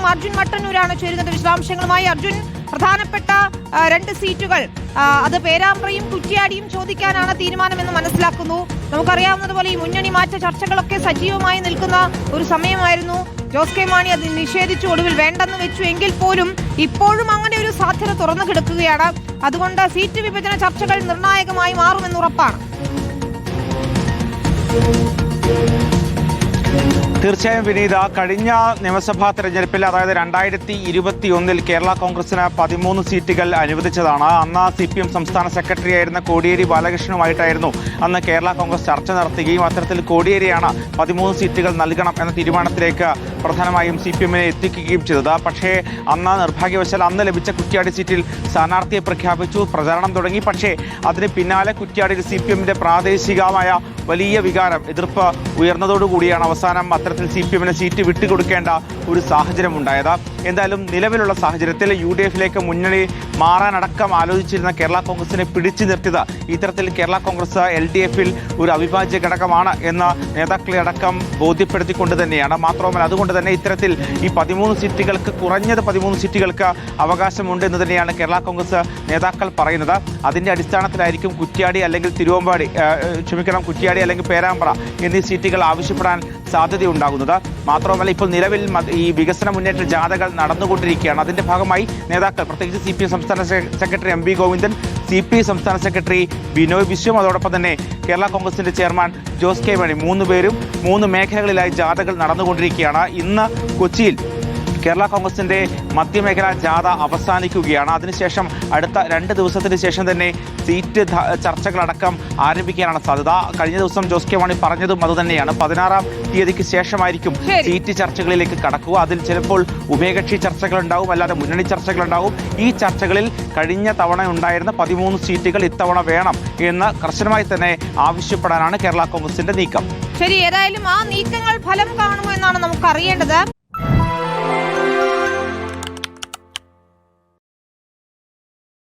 നിന്നും അർജുൻ മട്ടന്നൂരാണ് ചേരുന്നത് വിശദാംശങ്ങളുമായി. അർജുൻ, പ്രധാനപ്പെട്ട 2 സീറ്റുകൾ അത് പേരാമ്പ്രയും കുറ്റ്യാടിയും ചോദിക്കാനാണ് തീരുമാനമെന്ന് മനസ്സിലാക്കുന്നു. നമുക്കറിയാവുന്നതുപോലെ ഈ മുന്നണി മാറ്റ ചർച്ചകളൊക്കെ സജീവമായി നിൽക്കുന്ന ഒരു സമയമായിരുന്നു. ജോസ് കെ മാണി അത് നിഷേധിച്ചു, ഒടുവിൽ വേണ്ടെന്ന് വെച്ചു. എങ്കിൽ പോലും ഇപ്പോഴും അങ്ങനെ ഒരു സാധ്യത തുറന്നു കിടക്കുകയാണ്. അതുകൊണ്ട് സീറ്റ് വിഭജന ചർച്ചകൾ നിർണായകമായി മാറുമെന്നുറപ്പാണ്. തീർച്ചയായും വിനീത, കഴിഞ്ഞ നിയമസഭാ തെരഞ്ഞെടുപ്പിൽ അതായത് 2021 കേരള കോൺഗ്രസിന് 13 സീറ്റുകൾ അനുവദിച്ചതാണ്. അന്ന് CPM സംസ്ഥാന സെക്രട്ടറി ആയിരുന്ന കോടിയേരി ബാലകൃഷ്ണനുമായിട്ടായിരുന്നു അന്ന് കേരള കോൺഗ്രസ് ചർച്ച നടത്തുകയും അത്തരത്തിൽ കോടിയേരിയാണ് 13 സീറ്റുകൾ നൽകണം എന്ന തീരുമാനത്തിലേക്ക് പ്രധാനമായും CPMനെ എത്തിക്കുകയും ചെയ്തത്. പക്ഷേ അന്ന് നിർഭാഗ്യവശാൽ അന്ന് ലഭിച്ച കുറ്റ്യാടി സീറ്റിൽ സ്ഥാനാർത്ഥിയെ പ്രഖ്യാപിച്ചു, പ്രചാരണം തുടങ്ങി. പക്ഷേ അതിന് പിന്നാലെ കുറ്റ്യാടിയിൽ CPMന്റെ പ്രാദേശികമായ വലിയ വികാരം, എതിർപ്പ് ഉയർന്നതോടുകൂടിയാണ് അവസാനം അത്തരത്തിൽ CPMന് സീറ്റ് വിട്ടുകൊടുക്കേണ്ട ഒരു സാഹചര്യം ഉണ്ടായത്. എന്തായാലും നിലവിലുള്ള സാഹചര്യത്തിൽ UDFിലേക്ക് മുന്നണി മാറാനടക്കം ആലോചിച്ചിരുന്ന കേരള കോൺഗ്രസിനെ പിടിച്ചു നിർത്തിയത് ഇത്തരത്തിൽ കേരള കോൺഗ്രസ് LDFിൽ ഒരു അവിഭാജ്യ ഘടകമാണ് എന്ന നേതാക്കളെ അടക്കം ബോധ്യപ്പെടുത്തിക്കൊണ്ട് തന്നെയാണ്. മാത്രമല്ല അതുകൊണ്ട് തന്നെ ഇത്തരത്തിൽ ഈ 13 സീറ്റുകൾക്ക് കുറഞ്ഞത് 13 സീറ്റുകൾക്ക് അവകാശമുണ്ട് എന്ന് തന്നെയാണ് കേരള കോൺഗ്രസ് നേതാക്കൾ പറയുന്നത്. അതിന്റെ അടിസ്ഥാനത്തിലായിരിക്കും കുറ്റ്യാടി അല്ലെങ്കിൽ കുറ്റ്യാടി അല്ലെങ്കിൽ പേരാമ്പ്ര എന്നീ സീറ്റുകൾ ആവശ്യപ്പെടാൻ സാധ്യതയുണ്ടാകുന്നത്. മാത്രമല്ല ഇപ്പോൾ നിലവിൽ ഈ വികസന മുന്നേറ്റ ജാഥകൾ നടന്നുകൊണ്ടിരിക്കുകയാണ്. അതിന്റെ ഭാഗമായി നേതാക്കൾ, പ്രത്യേകിച്ച് CPM സംസ്ഥാന സെക്രട്ടറി MV ഗോവിന്ദൻ, CPI സംസ്ഥാന സെക്രട്ടറി ബിനോയ് വിശ്വം, അതോടൊപ്പം തന്നെ കേരള കോൺഗ്രസിന്റെ ചെയർമാൻ ജോസ് കെ മാണി, 3 പേരും 3 മേഖലകളിലായി ജാഥകൾ നടന്നുകൊണ്ടിരിക്കുകയാണ്. ഇന്ന് കൊച്ചിയിൽ കേരള കോൺഗ്രസിന്റെ മധ്യമേഖലാ ജാഥ അവസാനിക്കുകയാണ്. അതിനുശേഷം അടുത്ത 2 ദിവസത്തിന് ശേഷം തന്നെ സീറ്റ് ചർച്ചകളടക്കം ആരംഭിക്കാനാണ് സാധ്യത. കഴിഞ്ഞ ദിവസം ജോസ് കെ മാണി പറഞ്ഞതും അതുതന്നെയാണ്. 16-ാം തീയതിക്ക് ശേഷമായിരിക്കും സീറ്റ് ചർച്ചകളിലേക്ക് കടക്കുക. അതിൽ ചിലപ്പോൾ ഉഭയകക്ഷി ചർച്ചകളുണ്ടാവും, അല്ലാതെ മുന്നണി ചർച്ചകളുണ്ടാവും. ഈ ചർച്ചകളിൽ കഴിഞ്ഞ തവണ ഉണ്ടായിരുന്ന 13 സീറ്റുകൾ ഇത്തവണ വേണം എന്ന് കർശനമായി തന്നെ ആവശ്യപ്പെടാനാണ് കേരള കോൺഗ്രസിന്റെ നീക്കം. ശരി, ഏതായാലും ആ നീക്കങ്ങൾ ഫലം കാണുമോ എന്നാണ് നമുക്ക് അറിയേണ്ടത്.